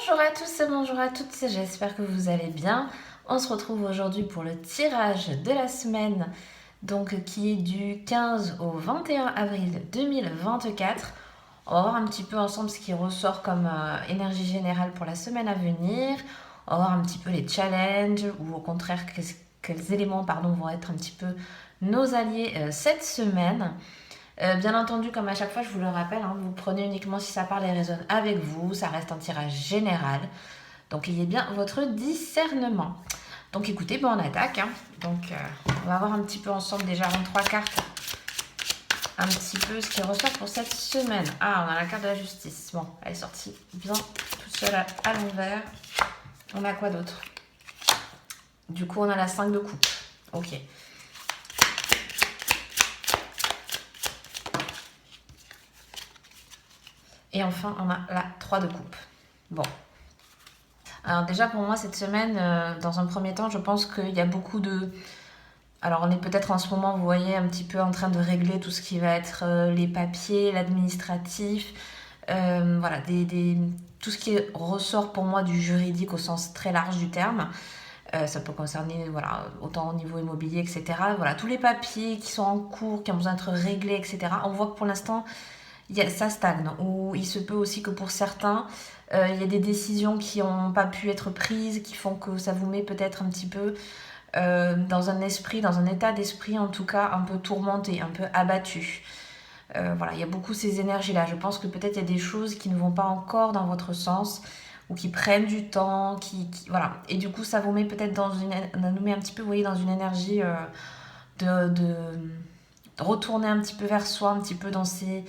Bonjour à tous et bonjour à toutes, j'espère que vous allez bien. On se retrouve aujourd'hui pour le tirage de la semaine, donc qui est du 15 au 21 avril 2024. On va voir un petit peu ensemble ce qui ressort comme énergie générale pour la semaine à venir. On va voir un petit peu les challenges ou au contraire quels éléments vont être un petit peu nos alliés cette semaine. Bien entendu, comme à chaque fois, je vous le rappelle, vous prenez uniquement si ça parle et résonne avec vous. Ça reste un tirage général. Donc, ayez bien votre discernement. Donc, écoutez, on attaque. Donc, on va voir un petit peu ensemble déjà en 3 cartes. Un petit peu ce qui ressort pour cette semaine. Ah, on a la carte de la justice. Bon, elle est sortie bien toute seule à l'envers. On a quoi d'autre? Du coup, on a la 5 de coupe. Ok. Et enfin, on a la 3 de coupe. Bon. Alors déjà, pour moi, cette semaine, dans un premier temps, je pense qu'il y a beaucoup de... Alors, on est peut-être en ce moment, vous voyez, un petit peu en train de régler tout ce qui va être les papiers, l'administratif, voilà, tout ce qui ressort pour moi du juridique au sens très large du terme. Ça peut concerner, voilà, autant au niveau immobilier, etc. Voilà, tous les papiers qui sont en cours, qui ont besoin d'être réglés, etc. On voit que pour l'instant, ça stagne. Ou il se peut aussi que pour certains, il y a des décisions qui n'ont pas pu être prises, qui font que ça vous met peut-être un petit peu dans un état d'esprit en tout cas un peu tourmenté, un peu abattu. Voilà, il y a beaucoup ces énergies-là. Je pense que peut-être il y a des choses qui ne vont pas encore dans votre sens ou qui prennent du temps, voilà. Et du coup, ça vous met peut-être nous met un petit peu, vous voyez, dans une énergie de retourner un petit peu vers soi, un petit peu dans ces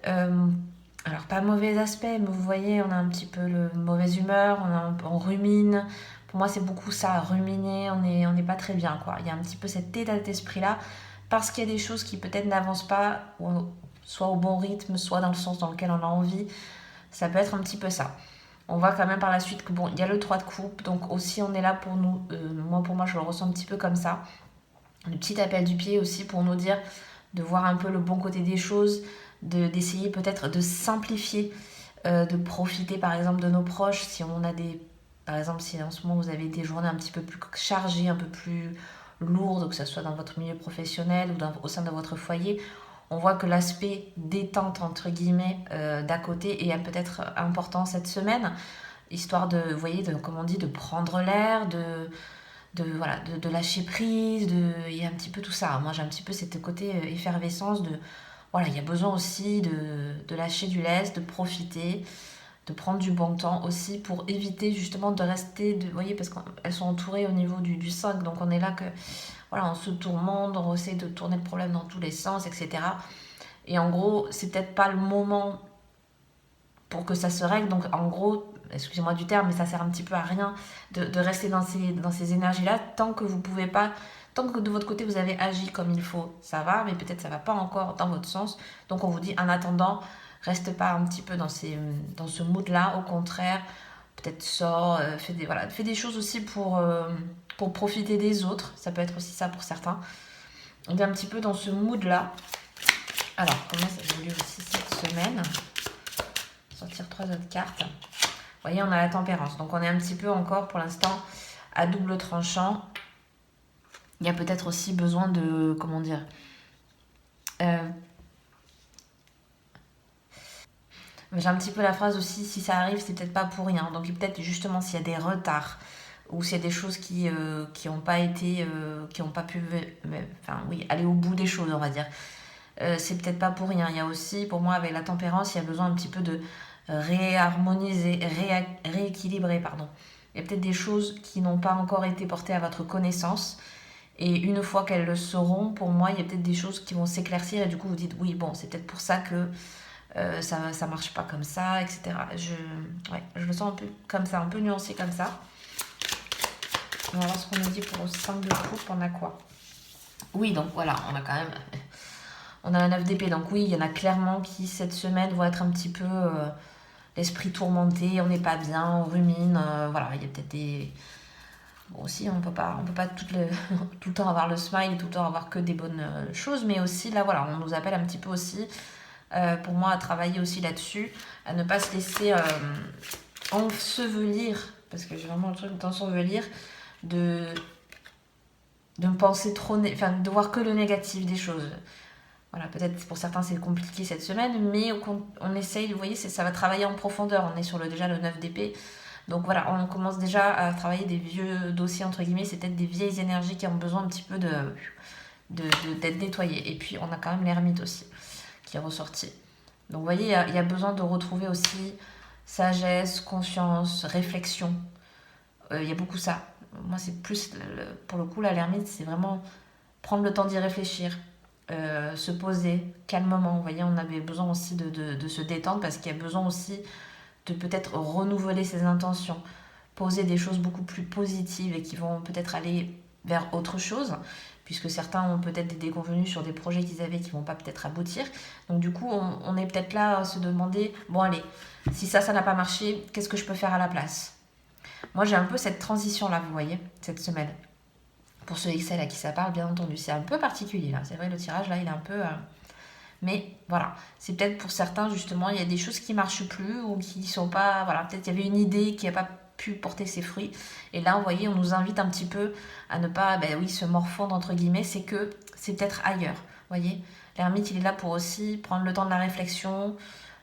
alors pas mauvais aspect, mais vous voyez, on a un petit peu le mauvaise humeur, on rumine. Pour moi, c'est beaucoup ça, ruminer, on n'est pas très bien, quoi. Il y a un petit peu cet état d'esprit-là, parce qu'il y a des choses qui peut-être n'avancent pas, soit au bon rythme, soit dans le sens dans lequel on a envie. Ça peut être un petit peu ça. On voit quand même par la suite que bon, il y a le 3 de coupe, donc aussi on est là pour nous, pour moi, je le ressens un petit peu comme ça. Le petit appel du pied aussi pour nous dire de voir un peu le bon côté des choses, d'essayer peut-être de simplifier, de profiter par exemple de nos proches. Si on a par exemple, si en ce moment vous avez des journées un petit peu plus chargées, un peu plus lourdes, que ce soit dans votre milieu professionnel ou au sein de votre foyer, on voit que l'aspect détente entre guillemets d'à côté est peut-être important cette semaine, histoire de, vous voyez, comme on dit, de prendre l'air, voilà, de lâcher prise, il y a un petit peu tout ça. Moi j'ai un petit peu cette côté effervescence de voilà, il y a besoin aussi de lâcher du lest, de profiter, de prendre du bon temps aussi pour éviter justement de rester, vous voyez, parce qu'elles sont entourées au niveau du 5, donc on est là que, voilà, on se tourmente, on essaie de tourner le problème dans tous les sens, etc. Et en gros, c'est peut-être pas le moment pour que ça se règle, donc en gros, excusez-moi du terme, mais ça sert un petit peu à rien de rester dans ces énergies-là tant que vous pouvez pas. Tant que de votre côté vous avez agi comme il faut, ça va, mais peut-être ça va pas encore dans votre sens. Donc on vous dit en attendant, reste pas un petit peu dans ce mood-là, au contraire, peut-être sors, fais des choses aussi pour profiter des autres. Ça peut être aussi ça pour certains. On est un petit peu dans ce mood-là. Alors, comment ça évolue aussi cette semaine? Sortir 3 autres cartes. Vous voyez, on a la tempérance. Donc on est un petit peu encore pour l'instant à double tranchant. Il y a peut-être aussi besoin de, comment dire, j'ai un petit peu la phrase aussi, si ça arrive, c'est peut-être pas pour rien. Donc peut-être justement s'il y a des retards ou s'il y a des choses qui n'ont pas été, qui n'ont pas pu, enfin oui, aller au bout des choses, on va dire. C'est peut-être pas pour rien. Il y a aussi, pour moi, avec la tempérance, il y a besoin un petit peu de réharmoniser, rééquilibrer, pardon. Il y a peut-être des choses qui n'ont pas encore été portées à votre connaissance. Et une fois qu'elles le seront, pour moi, il y a peut-être des choses qui vont s'éclaircir et du coup vous dites oui, bon, c'est peut-être pour ça que ça marche pas comme ça, etc. Je le sens un peu comme ça, un peu nuancé comme ça. On va voir ce qu'on nous dit pour le 5 de coupe, on a quoi? Oui, donc voilà, on a quand même... On a la 9 d'épée, donc oui, il y en a clairement qui cette semaine vont être un petit peu l'esprit tourmenté, on n'est pas bien, on rumine, voilà, il y a peut-être des... Bon aussi, on peut pas tout le temps avoir le smile et tout le temps avoir que des bonnes choses, mais aussi là voilà, on nous appelle un petit peu aussi, pour moi, à travailler aussi là-dessus, à ne pas se laisser ensevelir, parce que j'ai vraiment le truc d'ensevelir, de me penser trop, enfin de voir que le négatif des choses. Voilà, peut-être pour certains c'est compliqué cette semaine, mais on essaye, vous voyez, ça va travailler en profondeur. On est sur déjà le 9 d'épée. Donc voilà, on commence déjà à travailler des vieux dossiers, entre guillemets, c'est peut-être des vieilles énergies qui ont besoin un petit peu d'être nettoyées. Et puis on a quand même l'ermite aussi, qui est ressorti. Donc vous voyez, il y a besoin de retrouver aussi sagesse, conscience, réflexion. Il y a beaucoup ça. Moi c'est plus, pour le coup, là, l'ermite, c'est vraiment prendre le temps d'y réfléchir. Se poser calmement. Vous voyez, on avait besoin aussi de se détendre parce qu'il y a besoin aussi de peut-être renouveler ses intentions, poser des choses beaucoup plus positives et qui vont peut-être aller vers autre chose, puisque certains ont peut-être des déconvenus sur des projets qu'ils avaient qui vont pas peut-être aboutir. Donc du coup, on est peut-être là à se demander, bon allez, si ça n'a pas marché, qu'est-ce que je peux faire à la place? Moi, j'ai un peu cette transition-là, vous voyez, cette semaine. Pour ceux XL à qui ça parle, bien entendu, c'est un peu particulier, là. C'est vrai, le tirage, là, il est un peu... Mais voilà, c'est peut-être pour certains, justement, il y a des choses qui ne marchent plus ou qui ne sont pas... Voilà, peut-être il y avait une idée qui n'a pas pu porter ses fruits. Et là, vous voyez, on nous invite un petit peu à ne pas, ben oui, se morfondre, entre guillemets. C'est que c'est peut-être ailleurs, vous voyez. L'ermite, il est là pour aussi prendre le temps de la réflexion,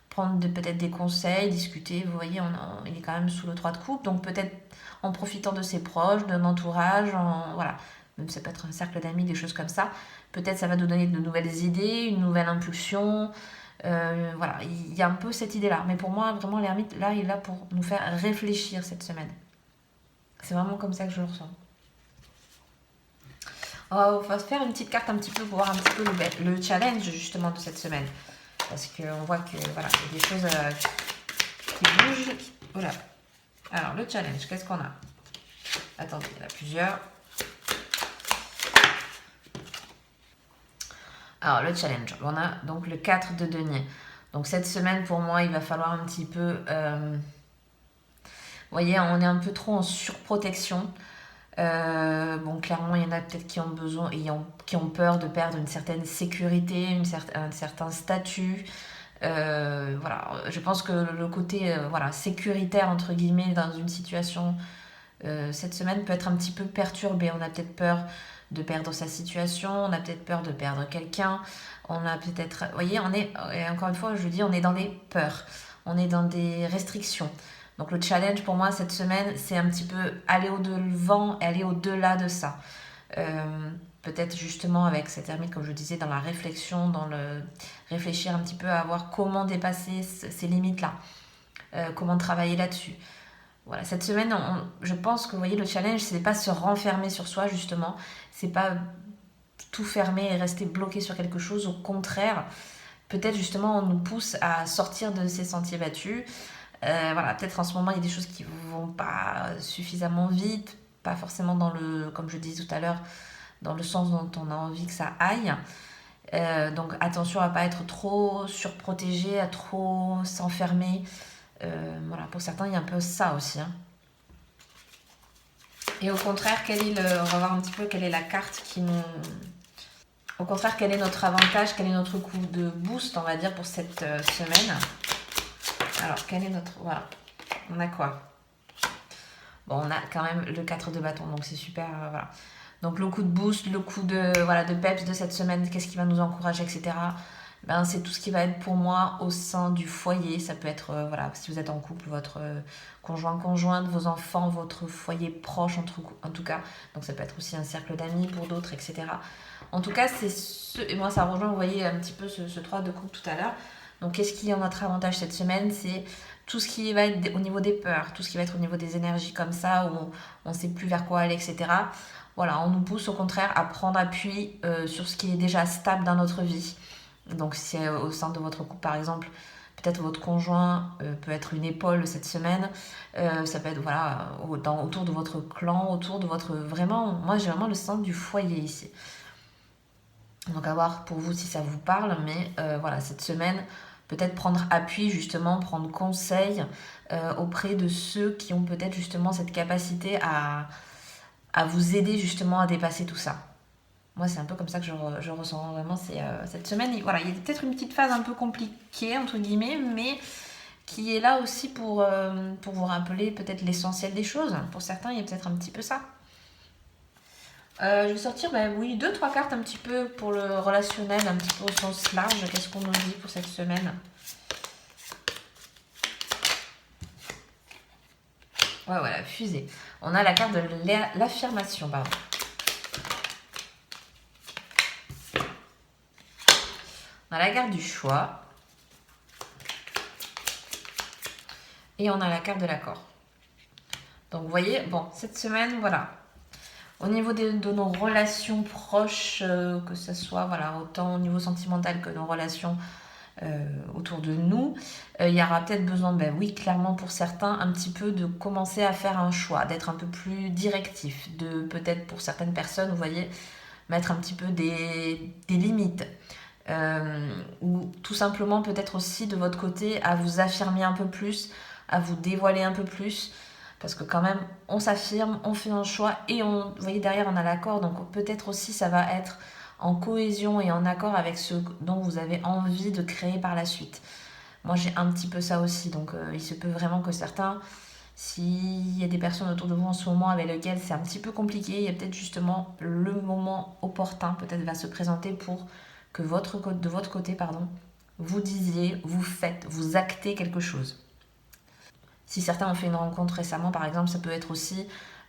prendre peut-être des conseils, discuter. Vous voyez, il est quand même sous le 3 de coupe. Donc peut-être en profitant de ses proches, d'un entourage, voilà. Même ça peut être un cercle d'amis, des choses comme ça. Peut-être ça va nous donner de nouvelles idées, une nouvelle impulsion. Voilà, il y a un peu cette idée-là. Mais pour moi, vraiment, l'ermite, là, il est là pour nous faire réfléchir cette semaine. C'est vraiment comme ça que je le ressens. On va se faire une petite carte un petit peu pour voir un petit peu le challenge, justement, de cette semaine. Parce qu'on voit que, voilà, il y a des choses qui bougent. Voilà. Alors, le challenge, qu'est-ce qu'on a? Attendez, il y en a plusieurs. Alors, le challenge, on a donc le 4 de denier. Donc, cette semaine, pour moi, il va falloir un petit peu... vous voyez, on est un peu trop en surprotection. Bon, clairement, il y en a peut-être qui ont besoin, qui ont peur de perdre une certaine sécurité, un certain statut. Voilà, je pense que le côté voilà, sécuritaire, entre guillemets, dans une situation cette semaine peut être un petit peu perturbé. On a peut-être peur de perdre sa situation, on a peut-être peur de perdre quelqu'un, on a peut-être... Vous voyez, et encore une fois, je dis, on est dans des peurs, on est dans des restrictions. Donc le challenge pour moi cette semaine, c'est un petit peu aller au-devant et aller au-delà de ça. Peut-être justement avec cette ermite, comme je disais, dans la réflexion, dans le réfléchir un petit peu à voir comment dépasser ces limites-là, comment travailler là-dessus. Voilà, cette semaine, je pense que vous voyez, le challenge, c'est pas se renfermer sur soi, justement. C'est pas tout fermer et rester bloqué sur quelque chose. Au contraire, peut-être justement, on nous pousse à sortir de ces sentiers battus. Voilà, peut-être en ce moment, il y a des choses qui vont pas suffisamment vite, pas forcément comme je disais tout à l'heure, dans le sens dont on a envie que ça aille. Donc attention à pas être trop surprotégé, à trop s'enfermer. Voilà, pour certains, il y a un peu ça aussi. Hein. Et au contraire, on va voir un petit peu quelle est la carte qui nous... Au contraire, quel est notre avantage, quel est notre coup de boost, on va dire, pour cette semaine. Alors, quel est notre... Voilà, on a quoi? Bon, on a quand même le 4 de bâton, donc c'est super, voilà. Donc le coup de boost, le coup de peps de cette semaine, qu'est-ce qui va nous encourager, etc. Ben, c'est tout ce qui va être pour moi au sein du foyer. Ça peut être, voilà, si vous êtes en couple, votre conjointe, vos enfants, votre foyer proche en tout cas. Donc ça peut être aussi un cercle d'amis pour d'autres, etc. En tout cas, et moi ça rejoint, vous voyez un petit peu ce 3 de coupe tout à l'heure. Donc qu'est-ce qui est en notre avantage cette semaine? C'est tout ce qui va être au niveau des peurs, tout ce qui va être au niveau des énergies comme ça, où on ne sait plus vers quoi aller, etc. Voilà, on nous pousse au contraire à prendre appui sur ce qui est déjà stable dans notre vie. Donc si c'est au sein de votre couple par exemple, peut-être votre conjoint peut être une épaule cette semaine, ça peut être voilà, autour de votre clan, autour de votre... Vraiment, moi j'ai vraiment le sens du foyer ici. Donc à voir pour vous si ça vous parle, mais voilà, cette semaine, peut-être prendre appui justement, prendre conseil auprès de ceux qui ont peut-être justement cette capacité à vous aider justement à dépasser tout ça. Moi, c'est un peu comme ça que je ressens vraiment cette semaine. Voilà, il y a peut-être une petite phase un peu compliquée, entre guillemets, mais qui est là aussi pour vous rappeler peut-être l'essentiel des choses. Pour certains, il y a peut-être un petit peu ça. Je vais sortir, oui, 2-3 cartes un petit peu pour le relationnel, un petit peu au sens large. Qu'est-ce qu'on nous dit pour cette semaine? Ouais, voilà, fusée. On a la carte de l'affirmation, pardon. On a la carte du choix. Et on a la carte de l'accord. Donc, vous voyez, bon, cette semaine, voilà. Au niveau de nos relations proches, que ce soit, voilà, autant au niveau sentimental que nos relations autour de nous, il y aura peut-être besoin, oui, clairement pour certains, un petit peu de commencer à faire un choix, d'être un peu plus directif, de peut-être pour certaines personnes, vous voyez, mettre un petit peu des limites. Ou tout simplement peut-être aussi de votre côté à vous affirmer un peu plus, à vous dévoiler un peu plus, parce que quand même on s'affirme, on fait un choix et vous voyez derrière on a l'accord, donc peut-être aussi ça va être en cohésion et en accord avec ce dont vous avez envie de créer par la suite. Moi j'ai un petit peu ça aussi, donc il se peut vraiment que certains, s'il y a des personnes autour de vous en ce moment avec lesquelles c'est un petit peu compliqué, il y a peut-être justement le moment opportun peut-être va se présenter pour que de votre côté, vous disiez, vous faites, vous actez quelque chose. Si certains ont fait une rencontre récemment, par exemple, ça peut être aussi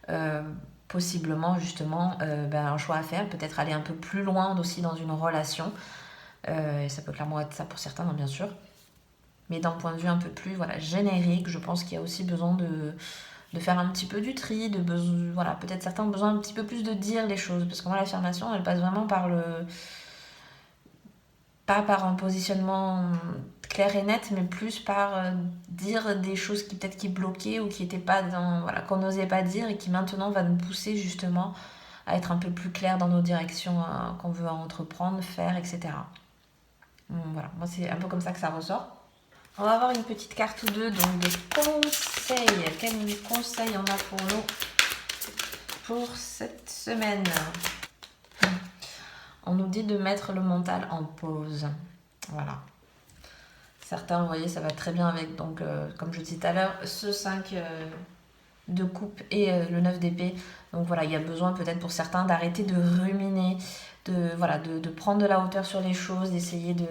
euh, possiblement justement un choix à faire, peut-être aller un peu plus loin aussi dans une relation. Et ça peut clairement être ça pour certains, non, bien sûr. Mais d'un point de vue un peu plus générique, je pense qu'il y a aussi besoin de faire un petit peu du tri, peut-être certains ont besoin un petit peu plus de dire les choses, parce que moi l'affirmation, elle passe vraiment pas par un positionnement clair et net, mais plus par dire des choses qui peut-être qui bloquaient ou qui étaient pas qu'on n'osait pas dire et qui maintenant va nous pousser justement à être un peu plus clair dans nos directions qu'on veut entreprendre, faire, etc. Voilà, moi c'est un peu comme ça que ça ressort. On va avoir une petite carte ou deux donc de conseils. Quels conseils on a pour nous pour cette semaine? On nous dit de mettre le mental en pause. Voilà. Certains, vous voyez, ça va très bien avec, donc, comme je disais tout à l'heure, ce 5 de coupe et le 9 d'épée. Donc voilà, il y a besoin peut-être pour certains d'arrêter de ruminer, de prendre de la hauteur sur les choses, d'essayer de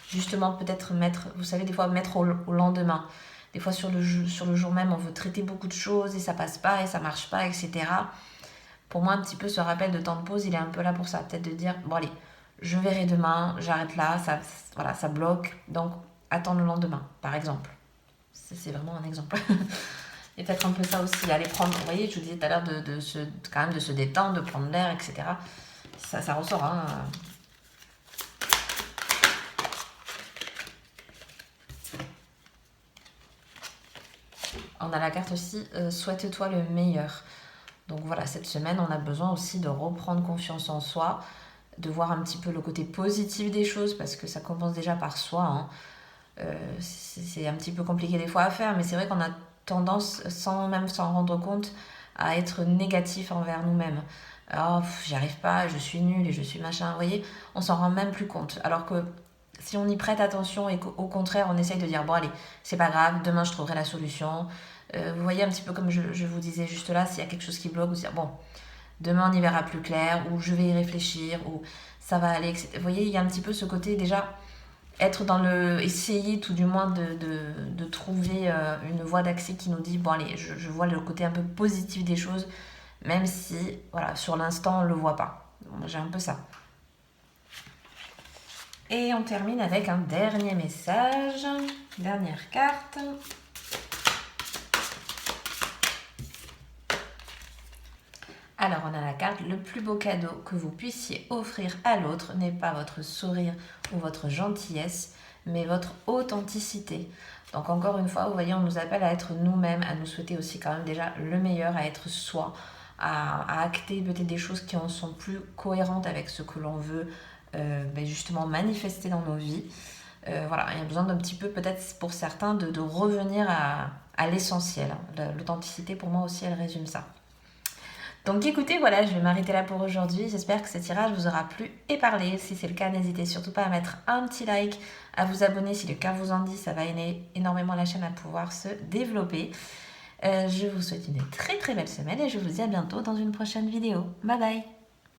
justement peut-être mettre, vous savez, des fois mettre au lendemain. Des fois sur le jour même, on veut traiter beaucoup de choses et ça passe pas et ça marche pas, etc. Pour moi, un petit peu ce rappel de temps de pause, il est un peu là pour ça. Peut-être de dire, bon allez, je verrai demain, j'arrête là, ça bloque. Donc, attends le lendemain, par exemple. C'est vraiment un exemple. Et peut-être un peu ça aussi, aller prendre, vous voyez, je vous disais tout à l'heure quand même de se détendre, de prendre l'air, etc. Ça ressort, hein. On a la carte aussi, souhaite-toi le meilleur. Donc voilà, cette semaine, on a besoin aussi de reprendre confiance en soi, de voir un petit peu le côté positif des choses, parce que ça commence déjà par soi, hein. C'est un petit peu compliqué des fois à faire, mais c'est vrai qu'on a tendance, sans même s'en rendre compte, à être négatif envers nous-mêmes. Oh, j'y arrive pas, je suis nulle et je suis machin. Vous voyez, on s'en rend même plus compte. Alors que si on y prête attention et qu'au contraire on essaye de dire bon allez, c'est pas grave, demain je trouverai la solution. Vous voyez un petit peu comme je vous disais juste là, s'il y a quelque chose qui bloque, vous dire bon, demain on y verra plus clair, ou je vais y réfléchir, ou ça va aller, etc. Vous voyez, il y a un petit peu ce côté déjà être essayer tout du moins de trouver une voie d'accès qui nous dit bon allez, je vois le côté un peu positif des choses, même si voilà, sur l'instant on le voit pas. Bon, j'ai un peu ça. Et on termine avec un dernier message, dernière carte. Alors on a la carte, le plus beau cadeau que vous puissiez offrir à l'autre n'est pas votre sourire ou votre gentillesse, mais votre authenticité. Donc encore une fois, vous voyez, on nous appelle à être nous-mêmes, à nous souhaiter aussi quand même déjà le meilleur, à être soi, à acter peut-être des choses qui en sont plus cohérentes avec ce que l'on veut justement manifester dans nos vies. Voilà, il y a besoin d'un petit peu peut-être pour certains de revenir à l'essentiel. L'authenticité pour moi aussi elle résume ça. Donc écoutez, voilà, je vais m'arrêter là pour aujourd'hui. J'espère que ce tirage vous aura plu et parlé. Si c'est le cas, n'hésitez surtout pas à mettre un petit like, à vous abonner si le cœur vous en dit. Ça va aider énormément la chaîne à pouvoir se développer. Je vous souhaite une très très belle semaine et je vous dis à bientôt dans une prochaine vidéo. Bye bye!